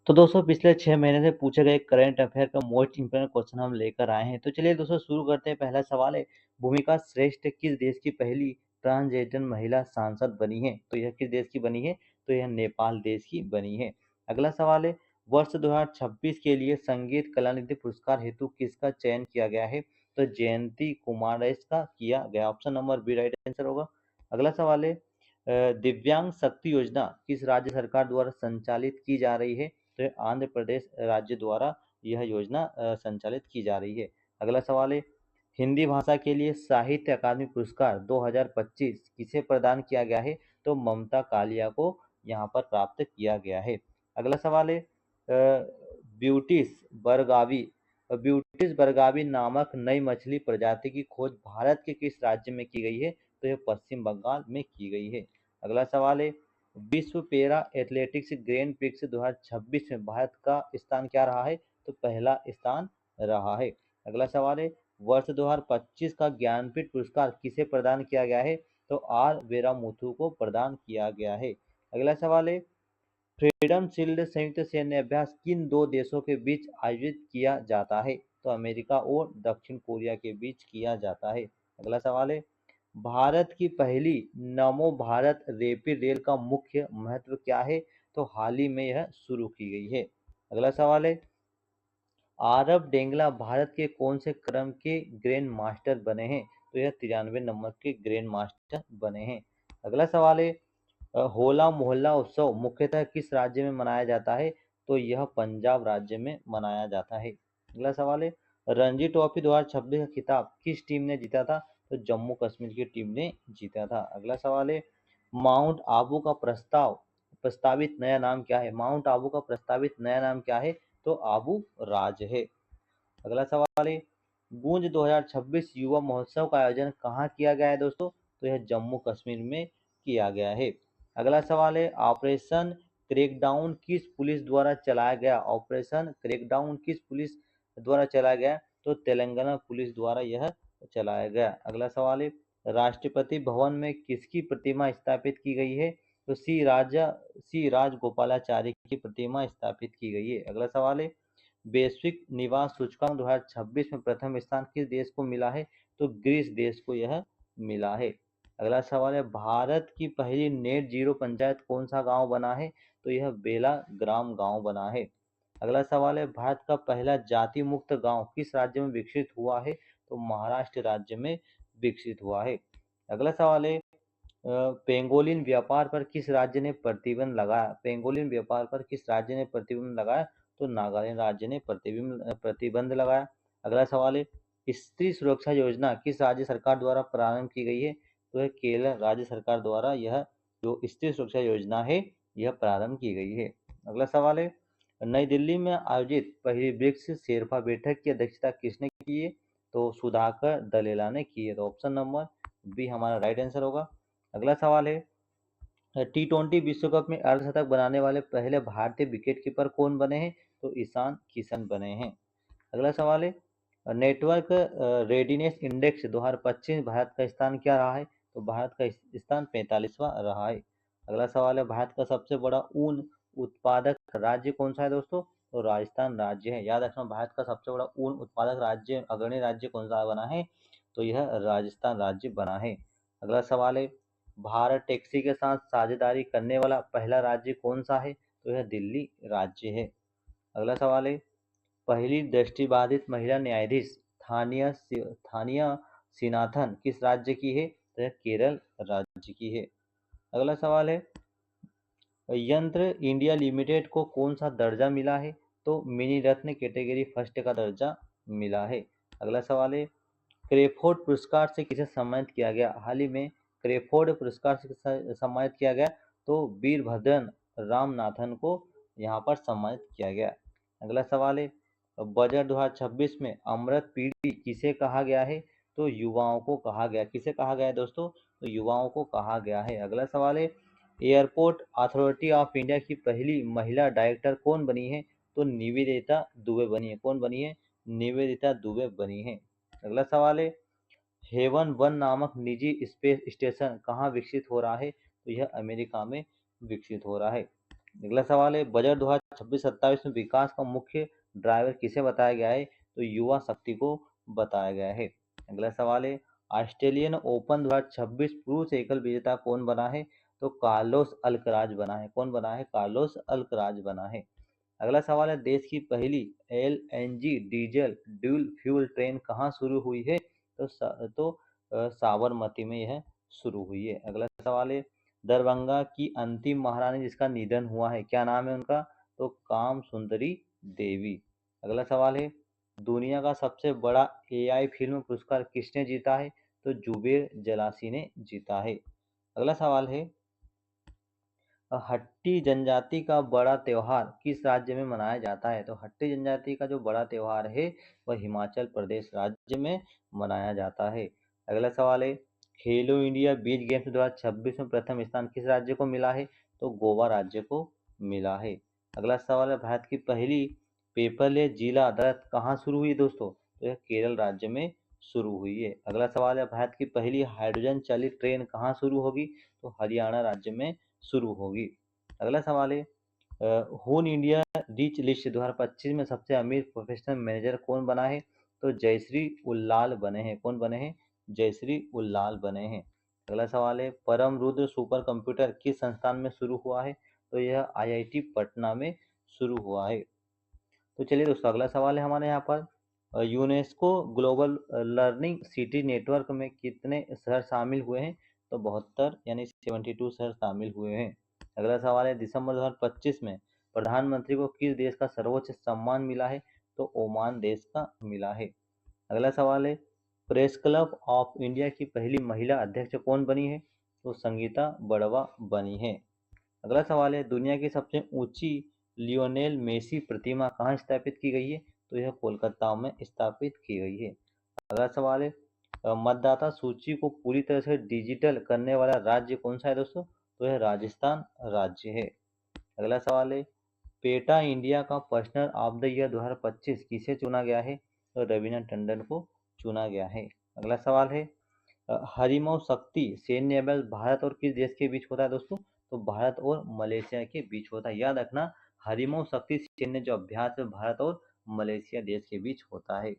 तो दोस्तों पिछले 6 महीने से पूछे गए करंट अफेयर का मोस्ट इम्पोर्टेंट क्वेश्चन हम लेकर आए हैं। तो चलिए दोस्तों शुरू करते हैं। पहला सवाल है, भूमिका श्रेष्ठ किस देश की पहली ट्रांसजेंडर महिला सांसद बनी है? तो यह किस देश की बनी है? तो यह नेपाल देश की बनी है। अगला सवाल है, वर्ष 2026 के लिए संगीत कलानिधि पुरस्कार हेतु किसका चयन किया गया है? तो जयंती कुमारेश का किया गया। Option number B right answer होगा। अगला सवाल है, दिव्यांग शक्ति योजना किस राज्य सरकार द्वारा संचालित की जा रही है? तो ये आंध्र प्रदेश राज्य द्वारा यह योजना संचालित की जा रही है। अगला सवाल है, हिंदी भाषा के लिए साहित्य अकादमी पुरस्कार 2025 किसे प्रदान किया गया है? तो ममता कालिया को यहाँ पर प्राप्त किया गया है। अगला सवाल है, ब्यूटिस बरगावी ब्यूटिस बरगावी नामक नई मछली प्रजाति की खोज भारत के किस राज्य में की गई है? तो यह पश्चिम बंगाल में की गई है। अगला सवाल है, विश्व पेरा एथलेटिक्स ग्रैंड प्रिक्स 2026 में भारत का स्थान क्या रहा है? तो पहला स्थान रहा है। अगला सवाल है, वर्ष 2025 का ज्ञानपीठ पुरस्कार किसे प्रदान किया गया है? तो आर वेरामुथु को प्रदान किया गया है। अगला सवाल है, फ्रीडम शील्ड संयुक्त सैन्य अभ्यास किन दो देशों के बीच आयोजित किया जाता है? तो अमेरिका और दक्षिण कोरिया के बीच किया जाता है। अगला सवाल है, भारत की पहली नमो भारत रैपिड रेल का मुख्य महत्व क्या है? तो हाल ही में यह शुरू की गई है। अगला सवाल है, आरव डेंगला भारत के कौन से क्रम के ग्रैंड मास्टर बने हैं? तो यह 93 नंबर के ग्रैंड मास्टर बने हैं। अगला सवाल है, होला मोहल्ला उत्सव मुख्यतः किस राज्य में मनाया जाता है? तो यह पंजाब राज्य में मनाया जाता है। अगला सवाल है, रणजी ट्रॉफी 2026 का खिताब किस टीम ने जीता था? तो जम्मू कश्मीर की टीम ने जीता था। अगला सवाल है, माउंट आबू का प्रस्तावित नया नाम क्या है? माउंट आबू का प्रस्तावित नया नाम क्या है? तो आबू राज है। अगला सवाल है, गूंज 2026 युवा महोत्सव का आयोजन कहाँ किया गया है दोस्तों? तो यह जम्मू कश्मीर में किया गया है। अगला सवाल है, ऑपरेशन क्रैकडाउन किस पुलिस द्वारा चलाया गया? ऑपरेशन क्रैकडाउन किस पुलिस द्वारा चलाया गया? तो तेलंगाना पुलिस द्वारा यह चलाया गया। अगला सवाल है, राष्ट्रपति भवन में किसकी प्रतिमा स्थापित की गई है? तो सी राजगोपालाचारी की प्रतिमा स्थापित की गई है। अगला सवाल है, वैश्विक निवास सूचकांक 2026 में प्रथम स्थान किस देश को मिला है? तो ग्रीस देश को यह मिला है। अगला सवाल है, भारत की पहली नेट जीरो पंचायत कौन सा गांव बना है? तो यह बेलाग्राम गांव बना है। अगला सवाल है, भारत का पहला जाति मुक्त गांव किस राज्य में विकसित हुआ है? तो महाराष्ट्र राज्य में विकसित हुआ है। अगला सवाल है, पेंगोलिन व्यापार पर किस राज्य ने प्रतिबंध लगाया? पेंगोलिन व्यापार पर किस राज्य ने प्रतिबंध लगाया? तो नागालैंड राज्य ने प्रतिबंध लगाया। अगला सवाल है, स्त्री सुरक्षा योजना किस राज्य सरकार द्वारा प्रारंभ की गई है? तो यह केरल राज्य सरकार द्वारा यह जो स्त्री सुरक्षा योजना है यह प्रारंभ की गई है। अगला सवाल है, नई दिल्ली में आयोजित पहली ब्रिक्स शेरपा बैठक की अध्यक्षता किसने की है? तो सुधाकर दलेला ने की है। तो ऑप्शन नंबर बी हमारा राइट आंसर होगा। अगला सवाल है, T20 विश्व कप में अर्धशतक बनाने वाले पहले भारतीय विकेटकीपर कौन बने हैं? तो ईशान किशन बने हैं। अगला सवाल है, नेटवर्क रेडीनेस इंडेक्स 2025 भारत का स्थान क्या रहा है? तो भारत का स्थान 45वां रहा है। अगला सवाल है, भारत का सबसे बड़ा ऊन उत्पादक राज्य कौन सा है दोस्तों? तो राजस्थान राज्य है। याद रखना, भारत का सबसे बड़ा ऊन उत्पादक राज्य अग्रणी राज्य कौन सा बना है? तो यह राजस्थान राज्य बना है। अगला सवाल है, भारत टैक्सी के साथ साझेदारी करने वाला पहला राज्य कौन सा है? तो यह दिल्ली राज्य है। अगला सवाल है, पहली दृष्टिबाधित महिला न्यायाधीश थानिया सीनाथन किस राज्य की है? तो यह केरल राज्य की है। अगला सवाल है, यंत्र इंडिया लिमिटेड को कौन सा दर्जा मिला है? तो मिनी रत्न कैटेगरी फर्स्ट का दर्जा मिला है। अगला सवाल है, क्रेफोर्ड पुरस्कार से किसे सम्मानित किया गया? हाल ही में क्रेफोर्ड पुरस्कार से सम्मानित किया गया तो वीरभद्रन रामनाथन को यहाँ पर सम्मानित किया गया। अगला सवाल है, बजट 2026 में अमृत पीढ़ी किसे कहा गया है? तो युवाओं को कहा गया। किसे कहा गया है दोस्तों? तो युवाओं को कहा गया है। अगला सवाल है, एयरपोर्ट अथॉरिटी ऑफ इंडिया की पहली महिला डायरेक्टर कौन बनी है? तो निवेदिता दुबे बनी है। कौन बनी है? निवेदिता दुबे बनी है। अगला सवाल है, हेवन वन नामक निजी स्पेस स्टेशन कहाँ विकसित हो रहा है? तो यह अमेरिका में विकसित हो रहा है। अगला सवाल है बजट 2026-27 में विकास का मुख्य ड्राइवर किसे बताया गया है? तो युवा शक्ति को बताया गया है। अगला सवाल है ऑस्ट्रेलियन ओपन 2026 पुरुष एकल विजेता कौन बना है? तो कार्लोस अल्कराज बना है। कौन बना है? कार्लोस अल्कराज बना है। अगला सवाल है देश की पहली LNG diesel dual fuel train कहाँ शुरू हुई है? साबरमती में यह शुरू हुई है। अगला सवाल है दरभंगा की अंतिम महारानी जिसका निधन हुआ है क्या नाम है उनका? तो काम सुंदरी देवी। अगला सवाल है दुनिया का सबसे बड़ा एआई फिल्म पुरस्कार किसने जीता है? तो जुबेर जलासी ने जीता है। अगला सवाल है हट्टी जनजाति का बड़ा त्योहार किस राज्य में मनाया जाता है? तो हट्टी जनजाति का जो बड़ा त्योहार है वह हिमाचल प्रदेश राज्य में मनाया जाता है। अगला सवाल है खेलो इंडिया बीच गेम्स 2026 में प्रथम स्थान किस राज्य को मिला है? तो गोवा राज्य को मिला है। अगला सवाल है भारत की पहली पेपरलेस जिला अदालत कहाँ शुरू हुई दोस्तों? तो यह केरल राज्य में शुरू हुई है। अगला सवाल है भारत की पहली हाइड्रोजन चालित ट्रेन कहाँ शुरू होगी? तो हरियाणा राज्य में शुरू होगी। अगला सवाल है होन इंडिया रिच लिस्ट 2025 में सबसे अमीर प्रोफेशनल मैनेजर कौन बना है? तो जयश्री उल्लाल बने हैं। कौन बने हैं? जयश्री उल्लाल बने हैं। अगला सवाल है परम रुद्र सुपर कंप्यूटर किस संस्थान में शुरू हुआ है? तो यह आईआईटी पटना में शुरू हुआ है। तो चलिए दोस्तों अगला सवाल है हमारे यहाँ पर UNESCO global learning city network में कितने शहर शामिल हुए हैं? तो 72 यानी 72 शहर शामिल हुए हैं। अगला सवाल है दिसंबर 2025 में प्रधानमंत्री को किस देश का सर्वोच्च सम्मान मिला है? तो ओमान देश का मिला है। अगला सवाल है प्रेस क्लब ऑफ इंडिया की पहली महिला अध्यक्ष कौन बनी है? तो संगीता बड़वा बनी है। अगला सवाल है दुनिया की सबसे ऊंची लियोनेल मेसी प्रतिमा कहाँ स्थापित की गई है? तो यह कोलकाता में स्थापित की गई है। अगला सवाल है मतदाता सूची को पूरी तरह से डिजिटल करने वाला राज्य कौन सा है दोस्तों? तो यह राजस्थान राज्य है। अगला सवाल है पेटा इंडिया का पर्सनल ऑफ द ईयर 2025 किसे चुना गया है? तो रवीना टंडन को चुना गया है। अगला सवाल है हरिमौ शक्ति सैन्य अभ्यास भारत और किस देश के बीच होता है दोस्तों? तो भारत और मलेशिया के बीच होता है। याद रखना हरिमौ शक्ति सैन्य जो अभ्यास है भारत और मलेशिया देश के बीच होता है।